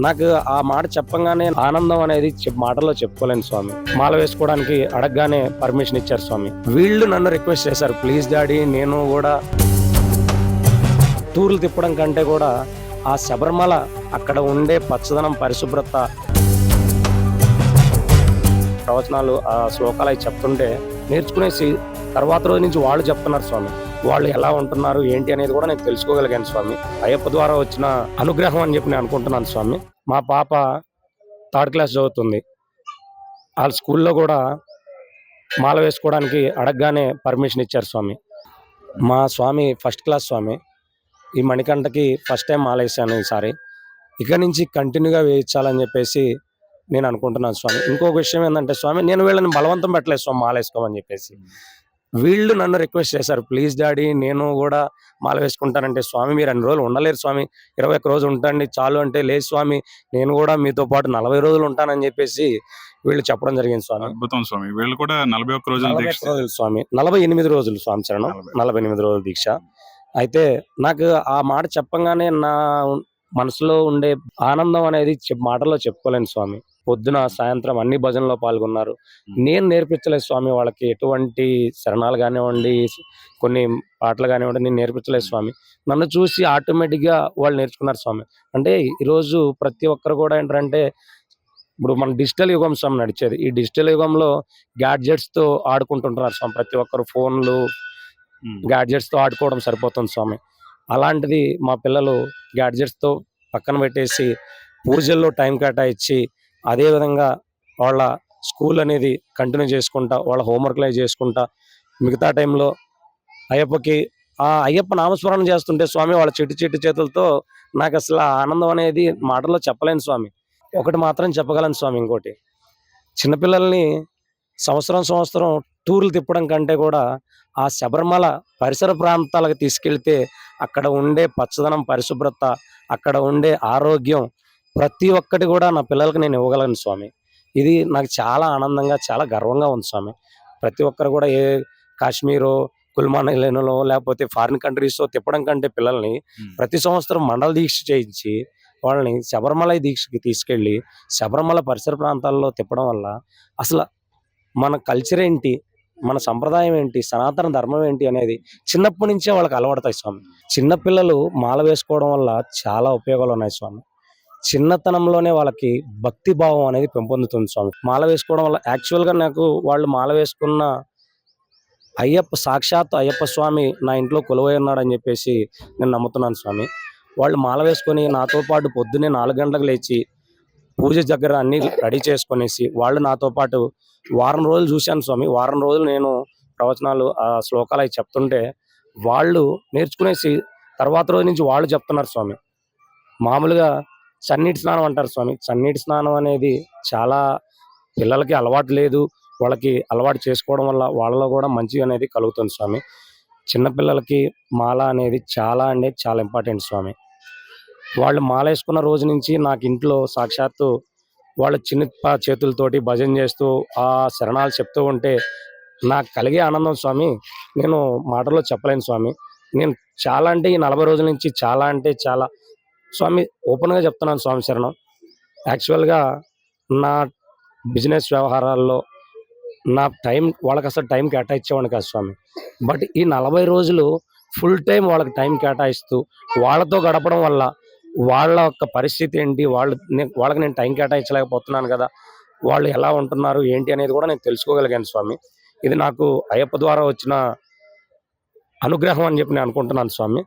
నాకు ఆ మాట చెప్పంగానే ఆనందం అనేది మాటల్లో చెప్పుకోలేను స్వామి. మాల వేసుకోవడానికి అడగగానే పర్మిషన్ ఇచ్చారు స్వామి. వీళ్ళు నన్ను రిక్వెస్ట్ చేశారు, ప్లీజ్ డాడీ నేను కూడా టూర్లు తిప్పడం కంటే కూడా ఆ శబరిమల అక్కడ ఉండే పచ్చదనం, పరిశుభ్రత, ప్రవచనాలు, ఆ శ్లోకాలు అవి చెప్తుంటే నేర్చుకునేసి తర్వాత రోజు నుంచి వాళ్ళు చెప్తున్నారు స్వామి. వాళ్ళు ఎలా ఉంటున్నారు ఏంటి అనేది కూడా నేను తెలుసుకోగలిగాను స్వామి. అయ్యప్ప ద్వారా వచ్చిన అనుగ్రహం అని చెప్పి నేను అనుకుంటున్నాను స్వామి. మా పాప 3rd క్లాస్ చదువుతుంది. వాళ్ళ స్కూల్లో కూడా మాల వేసుకోవడానికి అడగగానే పర్మిషన్ ఇచ్చారు స్వామి. మా స్వామి 1st క్లాస్ స్వామి. ఈ మణికంఠకి ఫస్ట్ టైం మాల వేసాను ఈసారి. ఇక నుంచి కంటిన్యూగా వేయించాలని చెప్పేసి నేను అనుకుంటున్నాను స్వామి. ఇంకొక విషయం ఏంటంటే స్వామి, నేను వీళ్ళని బలవంతం పెట్టలేదు స్వామి మాల వేసుకోమని చెప్పేసి. వీళ్ళు నన్ను రిక్వెస్ట్ చేశారు, ప్లీజ్ డాడీ నేను కూడా మాల వేసుకుంటానంటే, స్వామి మీరు అన్ని రోజులు ఉండలేరు స్వామి, 21 రోజులు ఉంటాండి చాలు అంటే, లేదు స్వామి నేను కూడా మీతో పాటు 40 రోజులు ఉంటానని చెప్పేసి వీళ్ళు చెప్పడం జరిగింది స్వామి. అద్భుతం స్వామి. వీళ్ళు కూడా 41 రోజులు 41 రోజులు స్వామి, 48 రోజులు స్వామి చరణం, 48 రోజుల దీక్ష. అయితే నాకు ఆ మాట చెప్పంగానే నా మనసులో ఉండే ఆనందం అనేది మాటల్లో చెప్పుకోలేను స్వామి. పొద్దున సాయంత్రం అన్ని భజనలో పాల్గొన్నారు. నేను నేర్పించలేదు స్వామి వాళ్ళకి ఎటువంటి శరణాలు కానివ్వండి, కొన్ని పాటలు కానివ్వండి, నేను నేర్పించలేదు స్వామి. నన్ను చూసి ఆటోమేటిక్గా వాళ్ళు నేర్చుకున్నారు స్వామి. అంటే ఈరోజు ప్రతి ఒక్కరు కూడా ఏంటంటే, ఇప్పుడు మన డిజిటల్ యుగం స్వామి నడిచేది. ఈ డిజిటల్ యుగంలో గ్యాడ్జెట్స్తో ఆడుకుంటుంటున్నారు స్వామి. ప్రతి ఒక్కరు ఫోన్లు, గ్యాడ్జెట్స్తో ఆడుకోవడం సరిపోతుంది స్వామి. అలాంటిది మా పిల్లలు గ్యాడ్జెట్స్తో పక్కన పెట్టేసి పూజల్లో టైం కేటాయించి, అదేవిధంగా వాళ్ళ స్కూల్ అనేది కంటిన్యూ చేసుకుంటా, వాళ్ళ హోంవర్క్లు అవి చేసుకుంటా, మిగతా టైంలో అయ్యప్పకి ఆ అయ్యప్ప నామస్మరణ చేస్తుంటే స్వామి వాళ్ళ చిట్టి చిట్టి చేతులతో నాకు అసలు ఆ ఆనందం అనేది మాటల్లో చెప్పలేను స్వామి. ఒకటి మాత్రం చెప్పగలను స్వామి, ఇంకోటి, చిన్నపిల్లల్ని సంవత్సరం టూర్లు తిప్పడం కంటే కూడా ఆ శబరిమల పరిసర ప్రాంతాలకు తీసుకెళ్తే అక్కడ ఉండే పచ్చదనం, పరిశుభ్రత, అక్కడ ఉండే ఆరోగ్యం, ప్రతి ఒక్కటి కూడా నా పిల్లలకి నేను ఇవ్వగలను స్వామి. ఇది నాకు చాలా ఆనందంగా, చాలా గర్వంగా ఉంది స్వామి. ప్రతి ఒక్కరు కూడా ఏ కాశ్మీరో, కుల్మానీలో లేకపోతే ఫారిన్ కంట్రీస్లో తిప్పడం కంటే పిల్లల్ని ప్రతి సంవత్సరం మండల దీక్ష చేయించి వాళ్ళని శబరిమల దీక్షకి తీసుకెళ్ళి శబరిమల పరిసర ప్రాంతాల్లో తిప్పడం వల్ల అసలు మన కల్చర్ ఏంటి, మన సంప్రదాయం ఏంటి, సనాతన ధర్మం ఏంటి అనేది చిన్నప్పటి నుంచే వాళ్ళకి అలవడతాయి స్వామి. చిన్నపిల్లలు మాల వేసుకోవడం వల్ల చాలా ఉపయోగాలు ఉన్నాయి స్వామి. చిన్నతనంలోనే వాళ్ళకి భక్తి భావం అనేది పెంపొందుతుంది స్వామి. మాల వేసుకోవడం వల్ల యాక్చువల్గా నాకు వాళ్ళు మాల వేసుకున్న అయ్యప్ప, సాక్షాత్ అయ్యప్ప స్వామి నా ఇంట్లో కొలువై ఉన్నాడని చెప్పేసి నేను నమ్ముతున్నాను స్వామి. వాళ్ళు మాల వేసుకొని నాతో పాటు పొద్దున్నే 4 గంటలకు లేచి పూజ దగ్గర అన్ని రెడీ చేసుకునేసి వాళ్ళు నాతో పాటు వారం రోజులు చూశాను స్వామి. వారం రోజులు నేను ప్రవచనాలు, ఆ శ్లోకాలు అవి చెప్తుంటే వాళ్ళు నేర్చుకునేసి తర్వాత రోజు నుంచి వాళ్ళు చెప్తున్నారు స్వామి. మామూలుగా చన్నీటి స్నానం అంటారు స్వామి. చన్నీటి స్నానం అనేది చాలా పిల్లలకి అలవాటు లేదు. వాళ్ళకి అలవాటు చేసుకోవడం వల్ల వాళ్ళలో కూడా మంచి అనేది కలుగుతుంది స్వామి. చిన్నపిల్లలకి మాల అనేది చాలా చాలా ఇంపార్టెంట్ స్వామి. వాళ్ళు మాల వేసుకున్న రోజు నుంచి నాకు ఇంట్లో సాక్షాత్తు వాళ్ళ చిన్న చేతులతోటి భజన చేస్తూ ఆ శరణాలు చెప్తూ ఉంటే నాకు కలిగే ఆనందం స్వామి నేను మాటల్లో చెప్పలేను స్వామి. నేను చాలా ఈ 40 రోజుల నుంచి చాలా స్వామి ఓపెన్గా చెప్తున్నాను స్వామి శరణం. యాక్చువల్గా నా బిజినెస్ వ్యవహారాల్లో నా టైం వాళ్ళకి అసలు టైం కేటాయించేవాడిని కాదు స్వామి. బట్ ఈ 40 రోజులు ఫుల్ టైం వాళ్ళకి టైం కేటాయిస్తూ వాళ్ళతో గడపడం వల్ల వాళ్ళ యొక్క పరిస్థితి ఏంటి, వాళ్ళకి నేను టైం కేటాయించలేకపోతున్నాను కదా, వాళ్ళు ఎలా ఉంటున్నారు ఏంటి అనేది కూడా నేను తెలుసుకోగలిగాను స్వామి. ఇది నాకు అయ్యప్ప ద్వారా వచ్చిన అనుగ్రహం అని చెప్పి నేను అనుకుంటున్నాను స్వామి.